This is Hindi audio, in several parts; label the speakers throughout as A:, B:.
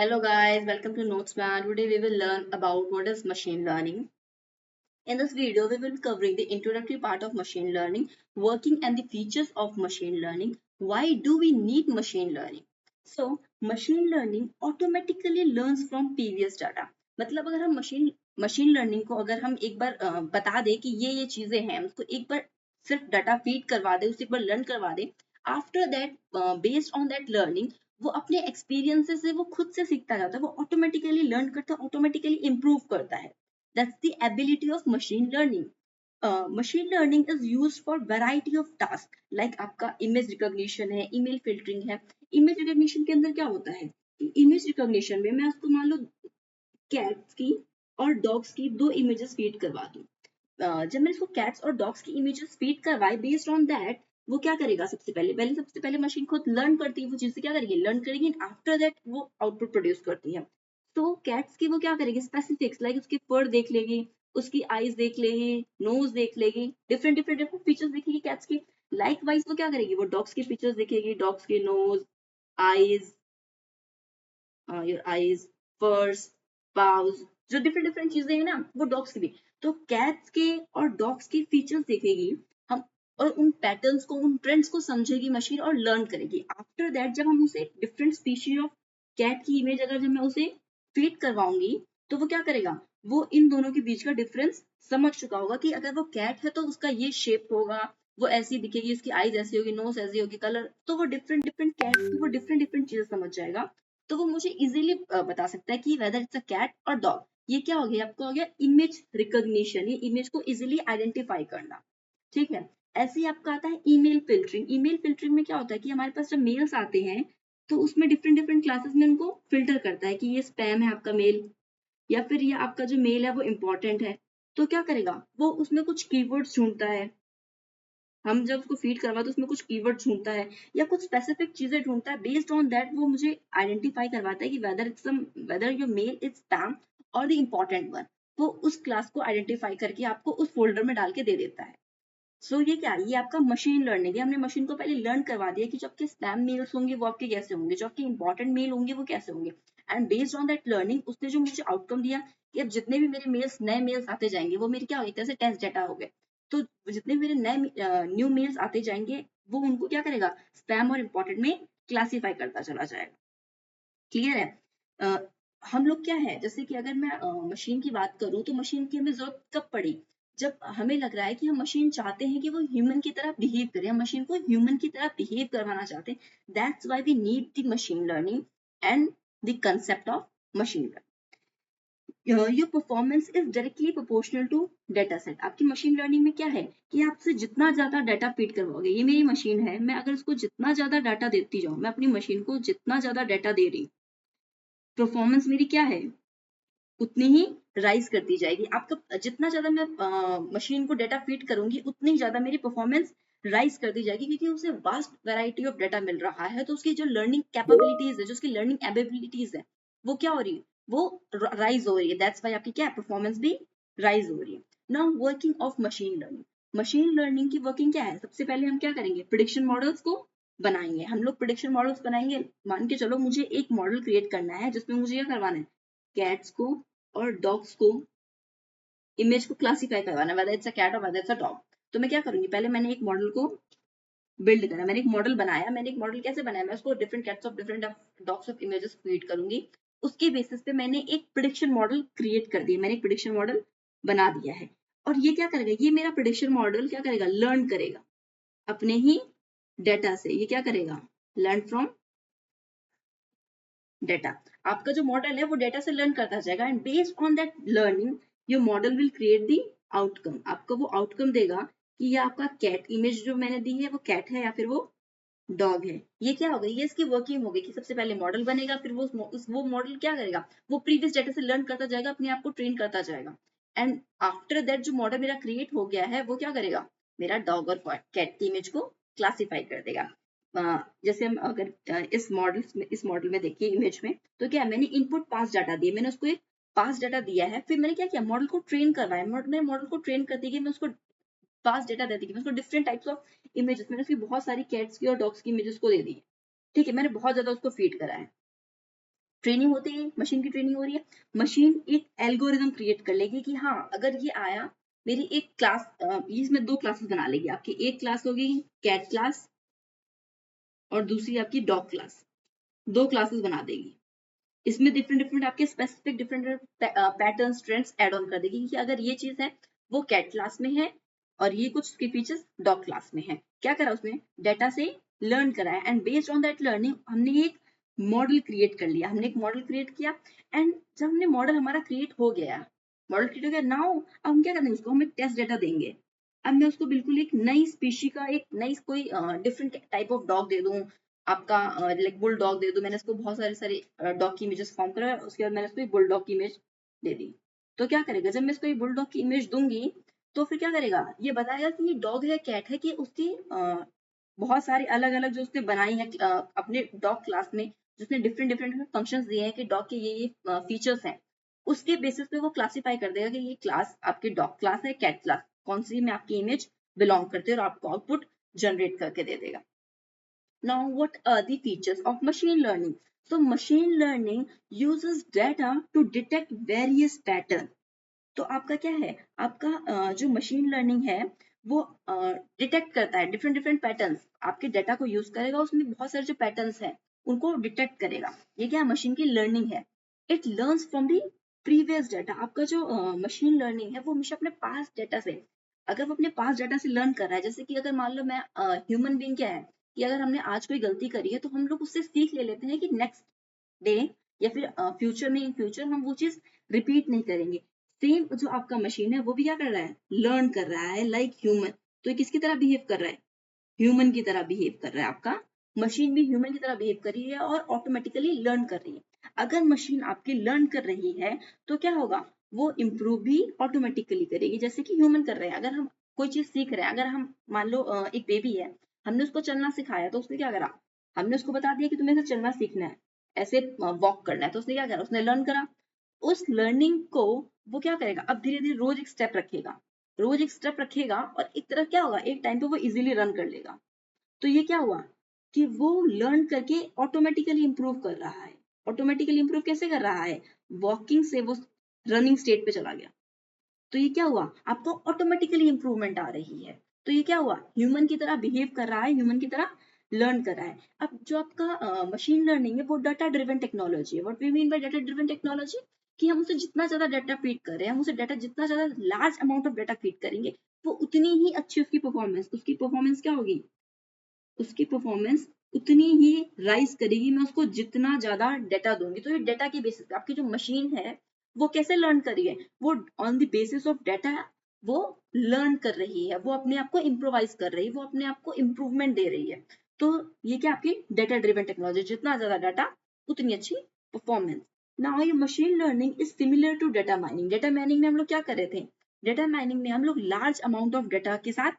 A: Hello guys, welcome to Notesman. Today we will learn about what is machine learning. In this video, we will be covering the introductory part of machine learning, working and the features of machine learning. Why do we need machine learning? So, machine learning automatically learns from previous data. मतलब अगर हम मशीन लर्निंग को अगर हम एक बार बता दें कि ये चीजें हैं, उसको एक बार सिर्फ डाटा फीड करवा दे, उसे एक बार लर्न करवा दे, after that based on that learning वो अपने एक्सपीरियंसेस से वो खुद से सीखता जाता है, वो ऑटोमेटिकली लर्न करता है, ऑटोमेटिकली इम्प्रूव करता है. That's the ability of machine learning. Machine learning is used for variety of tasks like आपका image recognition है, email filtering है. Image recognition के अंदर क्या होता है? Image recognition में मैं उसको मान लो cats की और dogs की दो images feed करवा दूँ. जब मैं इसको cats और dogs की images feed करवाए, based on that वो क्या करेगा? सबसे पहले मशीन खुद लर्न करती है, वो चीजें क्या करेगी? लर्न करेगी, आफ्टर दैट वो आउटपुट प्रोड्यूस करती है. तो कैट्स की वो क्या करेगी? स्पेसिफिक्स लाइक उसके फर देख लेगी, उसकी आईज देख लेगी, नोज देख लेगी, डिफरेंट फीचर्स देखेगी कैट्स की. लाइक वाइज वो क्या करेगी? वो डॉग्स के फीचर्स देखेगी, डॉग्स के नोज, आईज, योर आईज, फर्स, पाउज, जो डिफरेंट चीजें हैं ना, वो डॉग्स की भी. तो कैट्स के और डॉग्स के फीचर्स देखेगी हम, और उन पैटर्न्स को, उन ट्रेंड्स को समझेगी मशीन और लर्न करेगी. आफ्टर दैट जब हम उसे डिफरेंट स्पीशीज ऑफ कैट की इमेज अगर जब मैं उसे फीड करवाऊंगी, तो वो क्या करेगा? वो इन दोनों के बीच का डिफरेंस समझ चुका होगा कि अगर वो कैट है तो उसका ये शेप होगा, वो ऐसी दिखेगी, उसकी आईज ऐसी होगी, नोज ऐसी होगी, कलर, तो वो डिफरेंट कैट की वो डिफरेंट चीजें समझ जाएगा. तो वो मुझे इजीली बता सकता है कि वेदर इट्स अ कैट और डॉग. ये क्या हो गया? आपको हो गया इमेज रिकॉग्निशन, ये इमेज को इजीली आइडेंटिफाई करना. ठीक है. ऐसे ही आपका आता है ईमेल फिल्टरिंग. ईमेल फिल्टरिंग में क्या होता है कि हमारे पास जब मेल्स आते हैं, तो उसमें डिफरेंट क्लासेस में उनको फिल्टर करता है कि ये स्पैम है आपका मेल, या फिर ये आपका जो मेल है वो इम्पोर्टेंट है. तो क्या करेगा? वो उसमें कुछ कीवर्ड्स ढूंढता है. हम जब उसको फीड करवाते हैं उसमें कुछ कीवर्ड ढूंढता है या कुछ स्पेसिफिक चीजें ढूंढता है. बेस्ड ऑन दैट वो मुझे आइडेंटिफाई करवाता है कि whether your mail is spam और द इम्पोर्टेंट वन. वो उस क्लास को आइडेंटिफाई करके आपको उस फोल्डर में डाल के दे देता है. ये क्या है? ये आपका मशीन लर्निंग है. हमने मशीन को पहले लर्न करवा दिया कि जो आपके स्पैम मेल्स होंगे वो आपके कैसे होंगे, जो आपके इंपॉर्टेंट मेल होंगे वो कैसे होंगे. And based on that learning उसने जो मुझे आउटकम दिया कि अब जितने भी मेरे मेल्स, नए मेल्स आते जाएंगे, वो मेरे क्या हो, एक तरह से टेस्ट डेटा हो गए. तो जितने मेरे नए न्यू मेल्स आते जाएंगे, वो उनको क्या करेगा? स्पैम और इम्पोर्टेंट में क्लासीफाई करता चला जाएगा. क्लियर है? अ, हम लोग क्या है, जैसे कि अगर मैं मशीन की बात करूं, तो मशीन की हमें जरूरत कब पड़ी? जब हमें लग रहा है कि हम मशीन चाहते हैं कि वो ह्यूमन की तरह बिहेव करे, हम मशीन को ह्यूमन की तरह बिहेव करवाना चाहते हैं. That's why we need the machine learning and the concept of machine learning. Your performance is directly proportional to data set. आपकी मशीन लर्निंग में क्या है कि आपसे जितना ज्यादा डाटा फीड करवाओगे, ये मेरी मशीन है, मैं अगर उसको जितना ज्यादा डाटा देती जाऊं, मैं अपनी मशीन को जितना ज्यादा डाटा दे रही, परफॉर्मेंस मेरी क्या है? उतनी ही राइज करती जाएगी. आपका जितना ज्यादा मैं मशीन को डाटा फीड करूंगी, उतनी ज्यादा मेरी परफॉर्मेंस राइज करती जाएगी, क्योंकि उसे वास्ट वैरायटी ऑफ डाटा मिल रहा है. तो उसकी जो लर्निंग कैपेबिलिटीज है, जो उसकी लर्निंग एबिलिटीज है, वो क्या हो रही है? वो राइज हो रही है. दैट्स वाई आपकी क्या है? परफॉर्मेंस भी राइज हो रही है. Now working of machine learning. Machine learning की वर्किंग क्या है? सबसे पहले हम क्या करेंगे? प्रिडिक्शन मॉडल्स को बनाएंगे. हम लोग प्रिडिक्शन मॉडल्स बनाएंगे. मान के चलो मुझे एक मॉडल क्रिएट करना है जिसमें मुझे क्या करवाना है? कैट्स को और डॉग्स को इमेज को क्लासिफाई करवाना, वेदर इट्स अ कैट और वेदर इट्स अ डॉग. तो मैं क्या करूंगी? पहले मैंने एक मॉडल को बिल्ड करा, मैंने एक मॉडल बनाया. मैंने एक मॉडल कैसे बनाया? मैं उसको different cats of different dogs of images feed करूंगी. उसके बेसिस पे मैंने एक प्रिडिक्शन मॉडल क्रिएट कर दिया, मैंने एक प्रिडिक्शन मॉडल बना दिया है. और ये क्या करेगा? ये मेरा प्रिडिक्शन मॉडल क्या करेगा? लर्न करेगा अपने ही डेटा से. ये क्या करेगा? Learn from data. आपका जो मॉडल है वो डेटा से लर्न करता जाएगा, and based on that learning your model will create the outcome. आपको वो आउटकम देगा कि ये आपका कैट इमेज जो मैंने दी है वो कैट है या फिर वो डॉग है. ये क्या हो गई? ये इसकी वर्किंग हो गई कि सबसे पहले मॉडल बनेगा, फिर वो मॉडल क्या करेगा? वो प्रीवियस डेटा से लर्न करता जाएगा, अपने आप को ट्रेन करता जाएगा. एंड आफ्टर दैट जो मॉडल मेरा क्रिएट हो गया है वो क्या करेगा? मेरा डॉग और कैट की इमेज को क्लासिफाई कर देगा. जैसे हम अगर इस मॉडल में देखिए इमेज में, तो क्या है? मैंने इनपुट पास डाटा दिए, मैंने उसको एक पास डाटा दिया है. फिर मैंने क्या किया? मॉडल को ट्रेन करवाया. मैंने मॉडल को ट्रेन कर दी कि मैं उसको पास डेटा देती कि मैं उसको डिफरेंट टाइप्स ऑफ इमेजेस, मैंने उसकी बहुत सारी कैट्स की और डॉग्स की इमेजेस को दे दी. ठीक है, मैंने बहुत ज्यादा उसको फीड करा है. ट्रेनिंग होती है, मशीन की ट्रेनिंग हो रही है, मशीन एक एल्गोरिदम क्रिएट कर लेगी कि हाँ अगर ये आया मेरी एक क्लास, इसमें दो क्लासेस बना लेगी आपकी, एक क्लास होगी कैट क्लास और दूसरी आपकी डॉग क्लास, दो क्लासेस बना देगी। इसमें डिफरेंट डिफरेंट आपके specific different patterns trends add on कर देगी कि अगर ये चीज है वो कैट क्लास में है और ये कुछ उसके फीचर्स डॉग क्लास में है। क्या करा उसने, डेटा से लर्न करा है and based on that learning हमने एक मॉडल क्रिएट कर लिया, हमने एक मॉडल क्रिएट किया एंड जब हमने मॉडल हमारा क्रिएट हो गया, मॉडल क्रिएट हो गया, नाउ अब हम क्या करेंगे, उसको हम एक टेस्ट डेटा देंगे। अब मैं उसको बिल्कुल एक नई स्पीशी का एक नई कोई डिफरेंट टाइप ऑफ डॉग दे दूं, आपका लाइक बुल डॉग दे दूं, मैंने इसको बहुत सारे सारे डॉग की इमेजेस फॉर्म करा, उसके बाद मैंने इसको एक बुल डॉग की इमेज दे दी। तो क्या करेगा, जब मैं इसको एक बुल डॉग की इमेज दूंगी तो फिर क्या करेगा, ये बताएगा कि ये डॉग है कैट है, कि उसकी बहुत सारी अलग अलग जो उसने बनाई है अपने डॉग क्लास में, जिसने डिफरेंट डिफरेंट फंक्शंस दिए हैं कि डॉग के ये फीचर्स हैं, उसके बेसिस पे वो क्लासिफाई कर देगा कि ये क्लास आपकी डॉग क्लास है कैट क्लास, कौन सी में आपकी इमेज बिलोंग करती है, और आपको आउटपुट जनरेट करके दे देगा। Now, what are the features of machine learning? So, machine learning uses data to detect various patterns. तो आपका क्या है, आपका जो मशीन लर्निंग है वो डिटेक्ट करता है डिफरेंट डिफरेंट पैटर्न्स, आपके डाटा को यूज करेगा, उसमें बहुत सारे जो पैटर्न्स हैं उनको डिटेक्ट करेगा। ये क्या मशीन की लर्निंग है। It learns from the previous data, आपका जो मशीन लर्निंग है वो हमेशा अपने पास डाटा से, अगर वो अपने पास डाटा से लर्न कर रहा है, जैसे कि अगर मान लो मैं ह्यूमन बीइंग क्या है कि अगर हमने आज कोई गलती करी है तो हम लोग उससे सीख ले लेते हैं कि नेक्स्ट डे या फिर फ्यूचर में इन फ्यूचर हम वो चीज रिपीट नहीं करेंगे। सेम जो आपका मशीन है वो भी क्या कर रहा है, लर्न कर रहा है लाइक ह्यूमन। तो ये किसकी तरह बिहेव कर रहा है, ह्यूमन की तरह बिहेव कर रहा है, आपका मशीन भी ह्यूमन की तरह बिहेव कर रही है और ऑटोमेटिकली लर्न कर रही है। अगर मशीन आपकी लर्न कर रही है तो क्या होगा, वो इम्प्रूव भी ऑटोमेटिकली करेगी जैसे कि ह्यूमन कर रहे हैं। अगर हम कोई चीज सीख रहे हैं, अगर हम मान लो एक बेबी है, हमने उसको चलना सिखाया तो उसने क्या करा, हमने उसको बता दिया कि तुम्हें ऐसे चलना सीखना है, ऐसे वॉक करना है, तो उसने क्या करा, उसने लर्न करा। उस लर्निंग को वो क्या करेगा, अब धीरे धीरे रोज एक स्टेप रखेगा, रोज एक स्टेप रखेगा और एक तरह क्या होगा, एक टाइम पे वो इजीली रन कर लेगा। तो ये क्या हुआ कि वो लर्न करके ऑटोमेटिकली इंप्रूव कर रहा है। ऑटोमेटिकली इंप्रूव कैसे कर रहा है, वॉकिंग से वो रनिंग स्टेट पे चला गया। तो ये क्या हुआ, आपको ऑटोमेटिकली इंप्रूवमेंट आ रही है। तो ये क्या हुआ, ह्यूमन की तरह बिहेव कर रहा है, ह्यूमन की तरह लर्न कर रहा है। अब जो आपका मशीन लर्निंग है वो डाटा ड्रिवन टेक्नोलॉजी है। What we mean by data driven technology, कि हम उसे जितना ज्यादा डाटा फीड कर रहे हैं, हम उसे डाटा जितना ज्यादा large amount of data feed करेंगे, वो उतनी ही अच्छी उसकी परफॉर्मेंस क्या होगी, उसकी परफॉर्मेंस उतनी ही राइज करेगी, मैं उसको जितना ज्यादा डेटा दूंगी। तो ये डेटा की बेसिस पे आपकी जो मशीन है वो कैसे लर्न कर रही है, वो on the basis of data वो लर्न कर रही है, वो अपने आप को इम्प्रोवाइज कर रही है, वो अपने आप को इम्प्रूवमेंट दे रही है। तो ये क्या आपकी डेटा ड्रिवन टेक्नोलॉजी, जितना ज्यादा डाटा उतनी अच्छी परफॉर्मेंस। नाउ ये machine learning is similar to data mining. Data mining में हम लोग क्या कर रहे थे, डेटा माइनिंग में हम लोग लार्ज अमाउंट ऑफ डेटा के साथ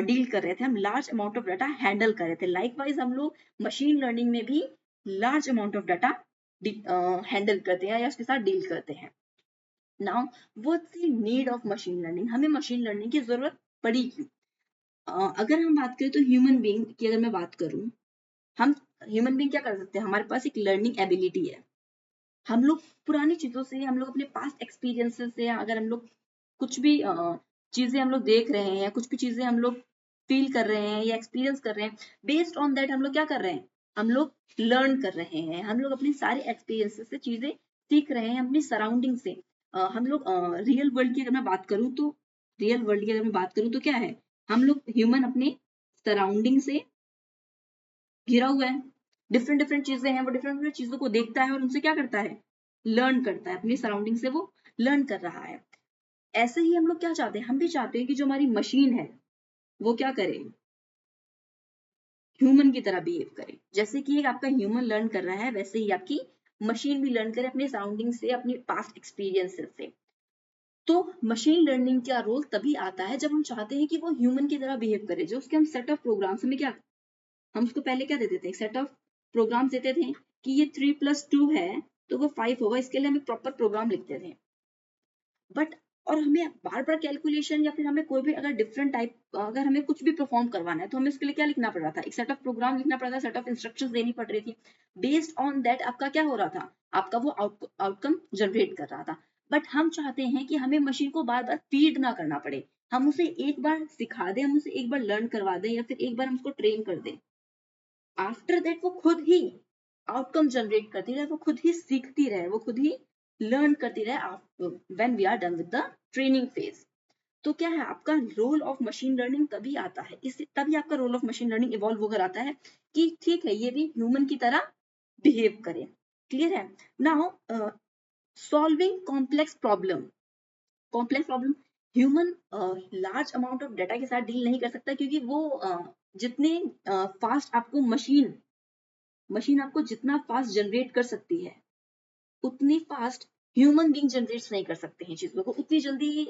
A: डील कर रहे थे, हम large amount of data handle कर रहे थे। लाइकवाइज हम लोग मशीन लर्निंग में भी large amount of data handle करते हैं या उसके साथ डील करते हैं। Now what's the need of machine learning, हमें मशीन लर्निंग की जरूरत पड़ी क्यों। अगर हम बात करें तो ह्यूमन बीइंग की अगर मैं बात करूं, हम ह्यूमन बीइंग क्या कर सकते हैं, हमारे पास एक लर्निंग एबिलिटी है। हम लोग पुरानी चीजों से, हम लोग अपने पास्ट एक्सपीरियंसेस से, अगर हम लोग कुछ भी चीजें हम लोग देख रहे हैं या कुछ भी चीजें हम लोग फील कर रहे हैं या एक्सपीरियंस कर रहे हैं, बेस्ड ऑन दैट हम लोग क्या कर रहे हैं, हम लोग लर्न कर रहे हैं, हम लोग अपनी सारे एक्सपीरियंसेस से चीजें सीख रहे हैं अपनी सराउंडिंग से। हम लोग रियल वर्ल्ड की अगर मैं बात करूं तो, रियल वर्ल्ड की अगर मैं बात करूं तो क्या है, हम लोग ह्यूमन अपने सराउंडिंग से घिरा हुआ है, डिफरेंट डिफरेंट चीजें हैं, वो डिफरेंट डिफरेंट चीजों को देखता है और उनसे क्या करता है, लर्न करता है, अपनी सराउंडिंग से वो लर्न कर रहा है। ऐसे ही हम लोग क्या चाहते हैं, हम भी चाहते हैं कि जो हमारी मशीन है वो क्या करे, ह्यूमन की तरह बिहेव करे। जैसे कि एक आपका ह्यूमन लर्न कर रहा है वैसे ही आपकी मशीन भी लर्न करे अपने सराउंडिंग से, अपनी पास्ट एक्सपीरियंसेस से। तो मशीन लर्निंग का रोल तभी आता है जब हम चाहते हैं कि वो ह्यूमन की तरह बिहेव करे। जो उसके हम सेट ऑफ प्रोग्राम्स में क्या, हम उसको पहले क्या देते थे, एक सेट ऑफ प्रोग्राम्स देते थे कि ये 3+2 है तो वो 5 होगा, इसके लिए हम एक प्रॉपर प्रोग्राम लिखते थे। बट और हमें बार बार कैलकुलेशन या फिर हमें कोई भी अगर डिफरेंट टाइप अगर हमें कुछ भी परफॉर्म करवाना है तो हमें उसके लिए क्या लिखना पड़ रहा था, एक सेट ऑफ प्रोग्राम लिखना पड़ रहा था, सेट ऑफ इंस्ट्रक्शंस देनी पड़ रही थी। बेस्ड ऑन दैट आपका क्या हो रहा था, आपका वो आउटकम जनरेट कर रहा था। बट हम चाहते हैं कि हमें मशीन को बार बार फीड ना करना पड़े, हम उसे एक बार सिखा दें, हम उसे एक बार लर्न करवा दें या फिर एक बार हम उसको ट्रेन कर दें। आफ्टर दैट वो खुद ही आउटकम जनरेट करती रहे, वो खुद ही सीखती रहे, वो खुद ही लर्न करती रहे when we are done with the training phase. तो क्या है, आपका रोल ऑफ मशीन लर्निंग तभी आता है, इससे तभी आपका role of machine learning evolve होकर आता है कि ठीक है ये भी ह्यूमन की तरह बिहेव करे। क्लियर है? Now solving complex problem human large amount of data के साथ डील नहीं कर सकता, क्योंकि वो जितने फास्ट आपको मशीन आपको जितना फास्ट जनरेट कर सकती है उतनी फास्ट ह्यूमन बीइंग जनरेट नहीं कर सकते हैं चीजों को उतनी जल्दी।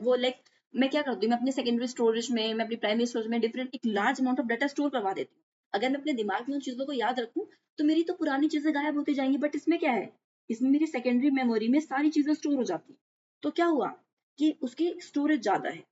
A: वो लाइक मैं क्या करती हूँ, मैं अपने सेकेंडरी स्टोरेज में, मैं अपनी प्राइमरी स्टोरेज में डिफरेंट एक large amount of data store करवा देती हूँ। अगर मैं अपने दिमाग में उन चीजों को याद रखूं तो मेरी तो पुरानी चीजें गायब होती जाएंगी, बट इसमें क्या है, इसमें मेरी सेकेंडरी मेमोरी में सारी चीजें स्टोर हो जाती है। तो क्या हुआ कि उसकी स्टोरेज ज्यादा है,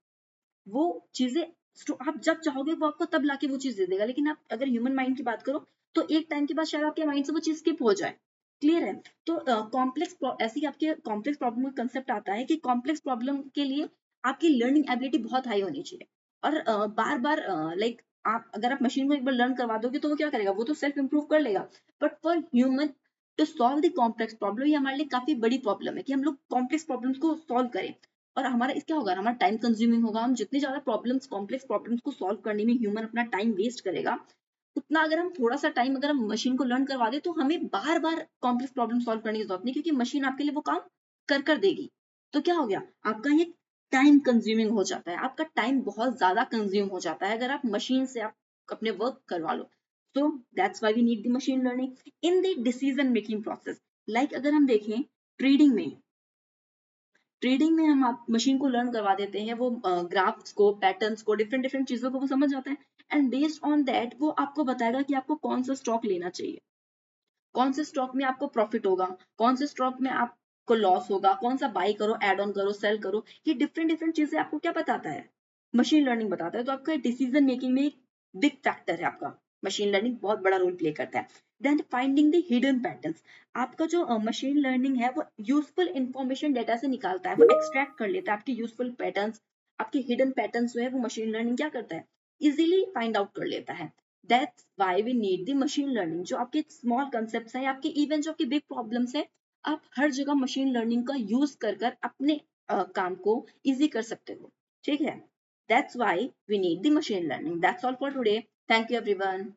A: वो चीजें आप जब चाहोगे वो आपको तब लाके वो चीज दे देगा। लेकिन आप अगर ह्यूमन माइंड की बात करो तो एक टाइम के बाद शायद आपके माइंड से वो चीज स्किप हो जाए। क्लियर है? तो कॉम्प्लेक्स ऐसे ही आपके कॉम्प्लेक्स प्रॉब्लम का कंसेप्ट आता है कि कॉम्प्लेक्स प्रॉब्लम के लिए आपकी लर्निंग एबिलिटी बहुत हाई होनी चाहिए। और बार बार लाइक आप अगर आप मशीन को एक बार लर्न करवा दोगे तो वो क्या करेगा, वो तो सेल्फ इंप्रूव कर लेगा। But for human to solve the complex problem, ये हमारे लिए काफी बड़ी प्रॉब्लम है कि हम लोग कॉम्प्लेक्स प्रॉब्लम्स को सॉल्व करें। और हमारा क्या होगा, हमारा टाइम कंज्यूमिंग होगा। हम जितनी ज्यादा प्रॉब्लम्स कॉम्प्लेक्स प्रॉब्लम्स को सॉल्व करने में ह्यूमन अपना टाइम वेस्ट करेगा, उतना अगर हम थोड़ा सा टाइम अगर हम मशीन को लर्न करवा दे तो हमें बार बार कॉम्प्लेक्स प्रॉब्लम सॉल्व करने की जरूरत नहीं, क्योंकि मशीन आपके लिए वो काम कर देगी। तो क्या हो गया, आपका ये टाइम कंज्यूमिंग हो जाता है, आपका टाइम बहुत ज्यादा कंज्यूम हो जाता है अगर आप मशीन से आप अपने वर्क करवा लो। So that's why we need the machine learning in the decision making process. Like अगर हम देखें ट्रेडिंग में हम आप मशीन को लर्न करवा देते हैं, वो ग्राफ्स को, पैटर्न्स को, डिफरेंट डिफरेंट चीजों को वो समझ जाता है। एंड बेस्ड ऑन दैट वो आपको बताएगा कि आपको कौन सा स्टॉक लेना चाहिए, कौन से स्टॉक में आपको प्रॉफिट होगा, कौन से स्टॉक में आपको लॉस होगा, कौन सा बाई करो, एड ऑन करो, सेल करो। ये डिफरेंट डिफरेंट चीजें आपको क्या बताता है, मशीन लर्निंग बताता है। तो आपका डिसीजन मेकिंग में एक बिग फैक्टर है, आपका मशीन लर्निंग बहुत बड़ा रोल प्ले करता है। Then finding the hidden patterns, आपका जो मशीन लर्निंग है वो यूजफुल इंफॉर्मेशन डेटा से निकालता है, वो एक्सट्रैक्ट कर लेता है आपके यूजफुल पैटर्न्स, आपके हिडन पैटर्न्स जो है वो मशीन लर्निंग क्या करता है, इजीली फाइंड आउट कर लेता है। That's why we need the machine learning. जो आपके स्मॉल कंसेप्ट्स हैं, आपके इवन जो आपके बिग प्रॉब्लम्स हैं, आप हर जगह मशीन लर्निंग का यूज कर कर अपने काम को इजी कर सकते हो। ठीक है? That's why we need the machine learning. That's all for today. Thank you everyone.